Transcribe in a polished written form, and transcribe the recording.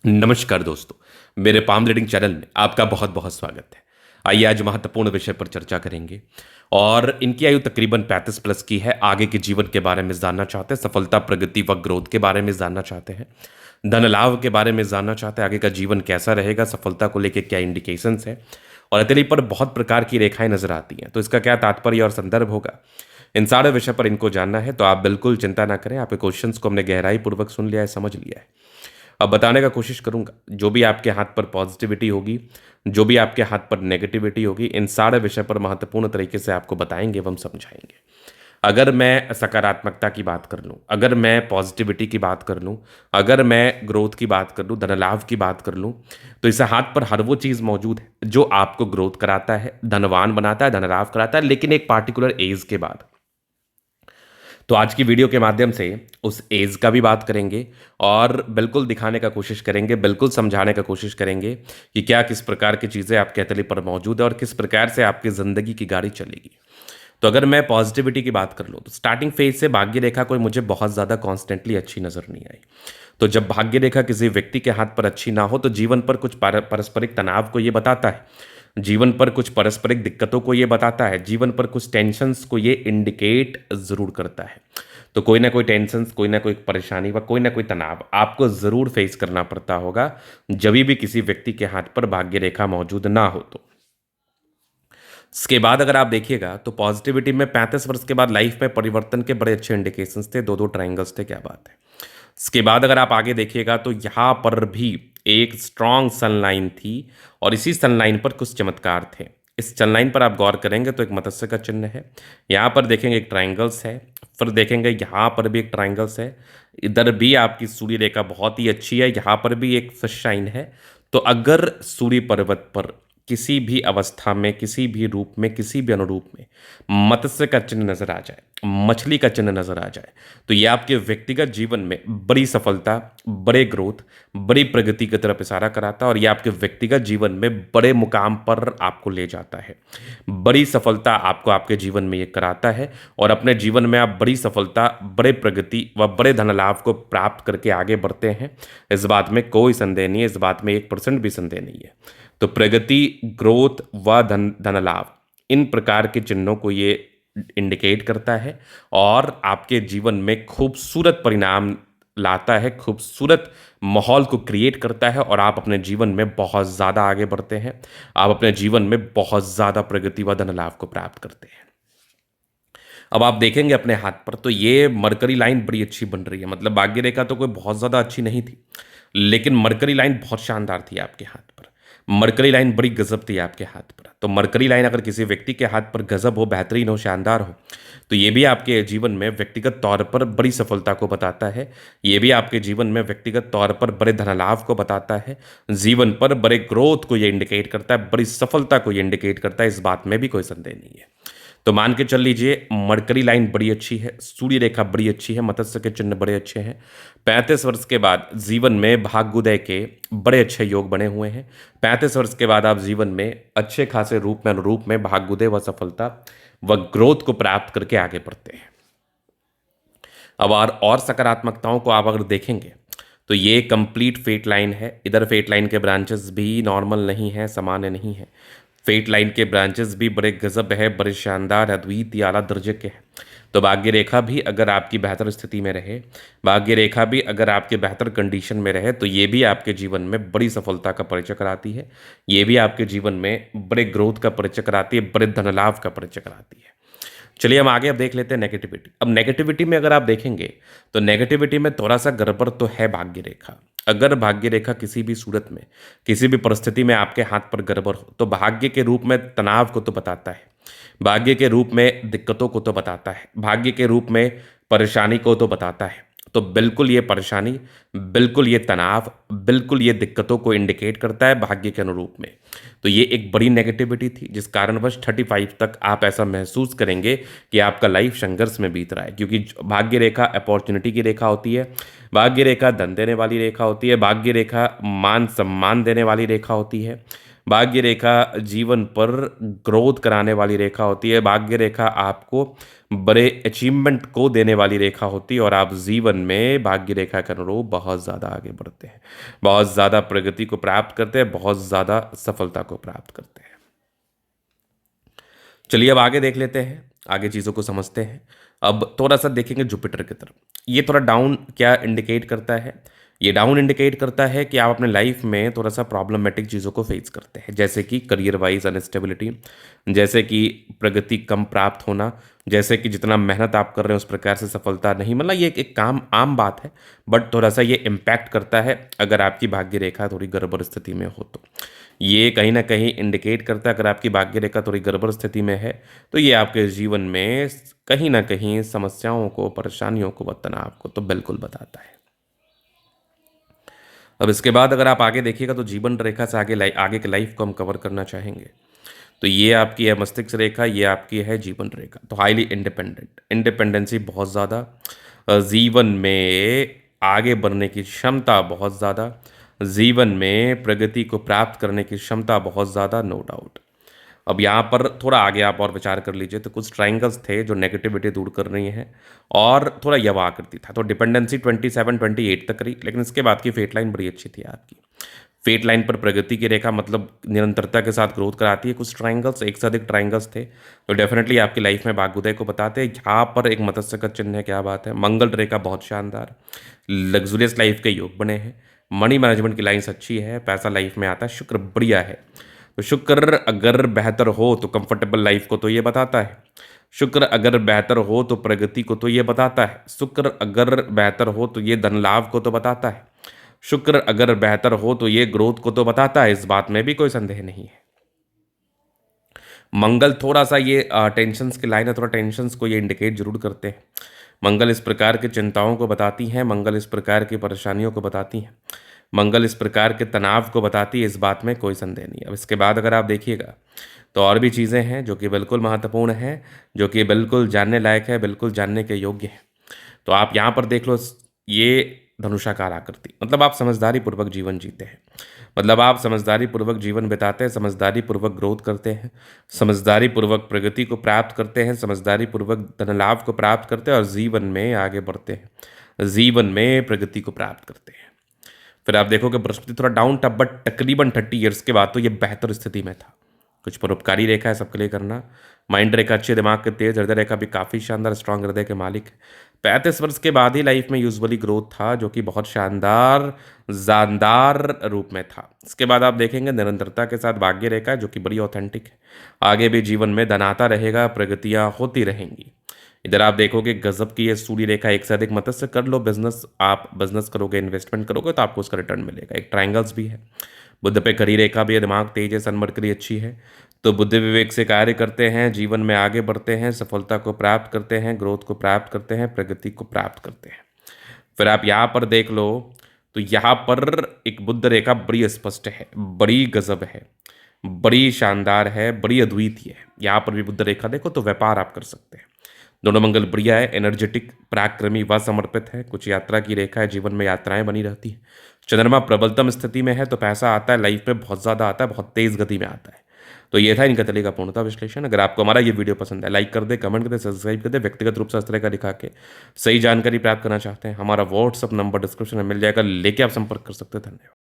नमस्कार दोस्तों, मेरे पाम रीडिंग चैनल में आपका बहुत बहुत स्वागत है। आइए आज महत्वपूर्ण विषय पर चर्चा करेंगे। और इनकी आयु तकरीबन 35 प्लस की है। आगे के जीवन के बारे में जानना चाहते हैं, सफलता, प्रगति व ग्रोथ के बारे में जानना चाहते हैं, धन लाभ के बारे में जानना चाहते हैं, आगे का जीवन कैसा रहेगा, सफलता को लेकर क्या इंडिकेशंस है। और हथेली पर बहुत प्रकार की रेखाएं नजर आती हैं, तो इसका क्या तात्पर्य और संदर्भ होगा, इन सारे विषय पर इनको जानना है। तो आप बिल्कुल चिंता ना करें, आपके क्वेश्चंस को हमने गहराई पूर्वक सुन लिया है, समझ लिया है। अब बताने का कोशिश करूंगा, जो भी आपके हाथ पर पॉजिटिविटी होगी, जो भी आपके हाथ पर नेगेटिविटी होगी, इन सारे विषय पर महत्वपूर्ण तरीके से आपको बताएंगे एवं समझाएंगे। अगर मैं सकारात्मकता की बात कर लूं, अगर मैं पॉजिटिविटी की बात कर लूं, अगर मैं ग्रोथ की बात कर लूं, धन लाभ की बात कर लूं, तो इस हाथ पर हर वो चीज़ मौजूद है जो आपको ग्रोथ कराता है, धनवान बनाता है, धन लाभ कराता है, लेकिन एक पार्टिकुलर एज के बाद। तो आज की वीडियो के माध्यम से उस एज का भी बात करेंगे और बिल्कुल दिखाने का कोशिश करेंगे, बिल्कुल समझाने का कोशिश करेंगे कि क्या किस प्रकार की चीज़ें आपके हथेली पर मौजूद है और किस प्रकार से आपकी ज़िंदगी की गाड़ी चलेगी। तो अगर मैं पॉजिटिविटी की बात कर लूँ तो स्टार्टिंग फेज से भाग्य रेखा कोई मुझे बहुत ज़्यादा कॉन्स्टेंटली अच्छी नज़र नहीं आई। तो जब भाग्य रेखा किसी व्यक्ति के हाथ पर अच्छी ना हो तो जीवन पर कुछ पारस्परिक तनाव को ये बताता है, जीवन पर कुछ पारस्परिक दिक्कतों को ये बताता है, जीवन पर कुछ टेंशन्स को ये इंडिकेट ज़रूर करता है। तो कोई ना कोई टेंशन्स, कोई ना कोई परेशानी व कोई ना कोई तनाव आपको ज़रूर फेस करना पड़ता होगा जब भी किसी व्यक्ति के हाथ पर भाग्य रेखा मौजूद ना हो। तो इसके बाद अगर आप देखिएगा तो पॉजिटिविटी में 35 वर्ष के बाद लाइफ में परिवर्तन के बड़े अच्छे इंडिकेशंस थे, दो दो ट्रायंगल्स थे, क्या बात है। इसके बाद अगर आप आगे देखिएगा तो यहाँ पर भी एक स्ट्रॉन्ग सनलाइन थी और इसी सनलाइन पर कुछ चमत्कार थे। इस सनलाइन पर आप गौर करेंगे तो एक मत्स्य का चिन्ह है, यहाँ पर देखेंगे एक ट्रायंगल्स है, फिर देखेंगे यहाँ पर भी एक ट्रायंगल्स है, इधर भी आपकी सूर्य रेखा बहुत ही अच्छी है, यहाँ पर भी एक सनशाइन है। तो अगर सूर्य पर्वत पर किसी भी अवस्था में, किसी भी रूप में, किसी भी अनुरूप में मत्स्य का चिन्ह नजर आ जाए, मछली का चिन्ह नजर आ जाए, तो यह आपके व्यक्तिगत जीवन में बड़ी सफलता, बड़े ग्रोथ, बड़ी प्रगति की तरफ इशारा कराता है और यह आपके व्यक्तिगत जीवन में बड़े मुकाम पर आपको ले जाता है। बड़ी सफलता आपको आपके जीवन में ये कराता है और अपने जीवन में आप बड़ी सफलता, बड़े प्रगति व बड़े धन लाभ को प्राप्त करके आगे बढ़ते हैं। इस बात में कोई संदेह नहीं है, इस बात में 1% भी संदेह नहीं है। तो प्रगति, ग्रोथ व धन लाभ, इन प्रकार के चिन्हों को ये इंडिकेट करता है और आपके जीवन में खूबसूरत परिणाम लाता है, खूबसूरत माहौल को क्रिएट करता है और आप अपने जीवन में बहुत ज़्यादा आगे बढ़ते हैं, आप अपने जीवन में बहुत ज़्यादा प्रगति व धन लाभ को प्राप्त करते हैं। अब आप देखेंगे अपने हाथ पर तो ये मरकरी लाइन बड़ी अच्छी बन रही है, मतलब भाग्य रेखा तो कोई बहुत ज़्यादा अच्छी नहीं थी, लेकिन मरकरी लाइन बहुत शानदार थी आपके हाथ पर। मरकरी लाइन बड़ी गजब थी आपके हाथ पर। तो मरकरी लाइन अगर किसी व्यक्ति के हाथ पर गजब हो, बेहतरीन हो, शानदार हो, तो ये भी आपके जीवन में व्यक्तिगत तौर पर बड़ी सफलता को बताता है, ये भी आपके जीवन में व्यक्तिगत तौर पर बड़े धन लाभ को बताता है, जीवन पर बड़े ग्रोथ को ये इंडिकेट करता है, बड़ी सफलता को ये इंडिकेट करता है, इस बात में भी कोई संदेह नहीं है। तो मान के चल लीजिए मरकरी लाइन बड़ी अच्छी है, सूर्य रेखा बड़ी अच्छी है, मत्स्य के चिन्ह बड़े अच्छे हैं। 35 वर्ष के बाद जीवन में भाग्योदय के बड़े अच्छे योग बने हुए हैं। 35 वर्ष के बाद आप जीवन में अच्छे खासे रूप में, अनुरूप में भाग्योदय व सफलता व ग्रोथ को प्राप्त करके आगे बढ़ते हैं। अब और सकारात्मकताओं को आप अगर देखेंगे तो ये कंप्लीट फेट लाइन है। इधर फेट लाइन के ब्रांचेस भी नॉर्मल नहीं है, सामान्य नहीं है। फेट लाइन के ब्रांचेस भी बड़े गजब है, बड़े शानदार, अद्वितीय, आला दर्जे के हैं। तो भाग्य रेखा भी अगर आपकी बेहतर स्थिति में रहे, भाग्य रेखा भी अगर आपके बेहतर कंडीशन में रहे, तो ये भी आपके जीवन में बड़ी सफलता का परिचय कराती है, ये भी आपके जीवन में बड़े ग्रोथ का परिचय कराती है, बड़े धन लाभ का परिचय कराती है। चलिए हम आगे अब देख लेते हैं नेगेटिविटी। अब नेगेटिविटी में अगर आप देखेंगे तो नेगेटिविटी में थोड़ा सा गड़बड़ तो है भाग्य रेखा। अगर भाग्य रेखा किसी भी सूरत में, किसी भी परिस्थिति में आपके हाथ पर गड़बड़ हो तो भाग्य के रूप में तनाव को तो बताता है, भाग्य के रूप में दिक्कतों को तो बताता है, भाग्य के रूप में परेशानी को तो बताता है। तो बिल्कुल ये परेशानी, बिल्कुल ये तनाव, बिल्कुल ये दिक्कतों को इंडिकेट करता है भाग्य के अनुरूप में। तो ये एक बड़ी नेगेटिविटी थी जिस कारणवश 35 तक आप ऐसा महसूस करेंगे कि आपका लाइफ संघर्ष में बीत रहा है, क्योंकि भाग्य रेखा अपॉर्चुनिटी की रेखा होती है, भाग्य रेखा धन देने वाली रेखा होती है, भाग्य रेखा मान सम्मान देने वाली रेखा होती है, भाग्य रेखा जीवन पर ग्रोथ कराने वाली रेखा होती है। भाग्य रेखा आपको बड़े अचीवमेंट को देने वाली रेखा होती है और आप जीवन में भाग्य रेखा के अनुरूप बहुत ज़्यादा आगे बढ़ते हैं, बहुत ज़्यादा प्रगति को प्राप्त करते हैं, बहुत ज़्यादा सफलता को प्राप्त करते हैं। चलिए अब आगे देख लेते हैं, आगे चीज़ों को समझते हैं। अब थोड़ा सा देखेंगे जुपिटर की तरफ। ये थोड़ा डाउन क्या इंडिकेट करता है? ये डाउन इंडिकेट करता है कि आप अपने लाइफ में थोड़ा सा प्रॉब्लमेटिक चीज़ों को फेस करते हैं, जैसे कि करियर वाइज अनस्टेबिलिटी, जैसे कि प्रगति कम प्राप्त होना, जैसे कि जितना मेहनत आप कर रहे हैं उस प्रकार से सफलता नहीं, मतलब ये एक काम आम बात है, बट थोड़ा सा ये इम्पैक्ट करता है अगर आपकी भाग्य रेखा थोड़ी गड़बड़ स्थिति में हो तो। ये कहीं ना कहीं इंडिकेट करता है अगर आपकी भाग्य रेखा थोड़ी गड़बड़ स्थिति में है तो ये आपके जीवन में कहीं ना कहीं समस्याओं को, परेशानियों को, तनाव को तो बिल्कुल बताता है। अब इसके बाद अगर आप आगे देखिएगा तो जीवन रेखा से आगे के लाइफ को हम कवर करना चाहेंगे तो ये आपकी है मस्तिष्क रेखा, ये आपकी है जीवन रेखा। तो हाईली इंडिपेंडेंट, इंडिपेंडेंसी बहुत ज़्यादा, जीवन में आगे बढ़ने की क्षमता बहुत ज़्यादा, जीवन में प्रगति को प्राप्त करने की क्षमता बहुत ज़्यादा, नो डाउट। अब यहाँ पर थोड़ा आगे आप और विचार कर लीजिए तो कुछ ट्राइंगल्स थे जो नेगेटिविटी दूर कर रही हैं और थोड़ा यवा आकृति था, तो डिपेंडेंसी 27-28 तक रही, लेकिन इसके बाद की फेट लाइन बड़ी अच्छी थी आपकी। फेट लाइन पर प्रगति की रेखा मतलब निरंतरता के साथ ग्रोथ कराती है। कुछ ट्राइंगल्स, एक से अधिक ट्राइंगल्स थे तो डेफिनेटली आपकी लाइफ में भाग्योदय को बताते हैं। यहाँ पर एक मत्स्य का चिन्ह है, क्या बात है। मंगल रेखा बहुत शानदार, लग्जूरियस लाइफ के योग बने हैं, मनी मैनेजमेंट की लाइन्स अच्छी है, पैसा लाइफ में आता है, शुक्र बढ़िया है। तो शुक्र अगर बेहतर हो तो कंफर्टेबल लाइफ को तो ये बताता है, शुक्र अगर बेहतर हो तो प्रगति को तो ये बताता है, शुक्र अगर बेहतर हो तो ये धन लाभ को तो बताता है, शुक्र अगर बेहतर हो तो ये ग्रोथ को तो बताता है, इस बात में भी कोई संदेह नहीं है। मंगल थोड़ा सा ये टेंशन्स की लाइन है, थोड़ा टेंशन्स को ये इंडिकेट जरूर करते हैं। मंगल इस प्रकार की चिंताओं को बताती हैं, मंगल इस प्रकार की परेशानियों को बताती हैं, मंगल इस प्रकार के तनाव को बताती है, इस बात में कोई संदेह नहीं। अब इसके बाद अगर आप देखिएगा तो और भी चीज़ें हैं जो कि बिल्कुल महत्वपूर्ण हैं, जो कि बिल्कुल जानने लायक है, बिल्कुल जानने के योग्य है। तो आप यहाँ पर देख लो, ये धनुषाकार आकृति मतलब आप समझदारी पूर्वक जीवन जीते हैं, मतलब आप समझदारी पूर्वक जीवन बिताते हैं, समझदारी पूर्वक ग्रोथ करते हैं, समझदारी पूर्वक प्रगति को प्राप्त करते हैं, समझदारी पूर्वक धन लाभ को प्राप्त करते हैं और जीवन में आगे बढ़ते हैं, जीवन में प्रगति को प्राप्त करते हैं। फिर आप देखोगे बृहस्पति थोड़ा डाउन था, बट तकरीबन 30 ईयर्स के बाद तो ये बेहतर स्थिति में था। कुछ परोपकारी रेखा है सबके लिए करना, माइंड रेखा अच्छे, दिमाग के तेज, हृदय रेखा भी काफ़ी शानदार, स्ट्रांग हृदय के मालिक है। 35 वर्ष के बाद ही लाइफ में यूजुअली ग्रोथ था जो कि बहुत शानदार जानदार रूप में था। इसके बाद आप देखेंगे निरंतरता के साथ भाग्य रेखा है जो कि बड़ी ऑथेंटिक है, आगे भी जीवन में धन आता रहेगा, प्रगतियाँ होती रहेंगी। इधर आप देखोगे गजब की ये सूर्य रेखा, एक से अधिक मत्स्य कर लो बिजनेस, आप बिजनेस करोगे, इन्वेस्टमेंट करोगे तो आपको उसका रिटर्न मिलेगा। एक ट्राइंगल्स भी है, बुद्ध पे खरी रेखा भी है, दिमाग तेज है, सन मरकरी अच्छी है, तो बुद्धि विवेक से कार्य करते हैं, जीवन में आगे बढ़ते हैं, सफलता को प्राप्त करते हैं, ग्रोथ को प्राप्त करते हैं, प्रगति को प्राप्त करते हैं। फिर आप यहाँ पर देख लो तो यहाँ पर एक बुद्ध रेखा बड़ी स्पष्ट है, बड़ी गजब है, बड़ी शानदार है, बड़ी अद्वितीय है। यहाँ पर भी बुद्ध रेखा देखो तो व्यापार आप कर सकते हैं। दोनों मंगल बढ़िया है, एनर्जेटिक, पराक्रमी व समर्पित है, कुछ यात्रा की रेखा है, जीवन में यात्राएं बनी रहती है। चंद्रमा प्रबलतम स्थिति में है तो पैसा आता है, लाइफ में बहुत ज़्यादा आता है, बहुत तेज़ गति में आता है। तो ये था इनका तले का पूर्णता विश्लेषण। अगर आपको हमारा ये वीडियो पसंद है, लाइक कर दे, कमेंट कर दे, सब्सक्राइब कर दे। व्यक्तिगत रूप से इस तरह का दिखा के सही जानकारी प्राप्त करना चाहते हैं, हमारा व्हाट्सअप नंबर डिस्क्रिप्शन में मिल जाएगा, लेके आप संपर्क कर सकते हैं। धन्यवाद।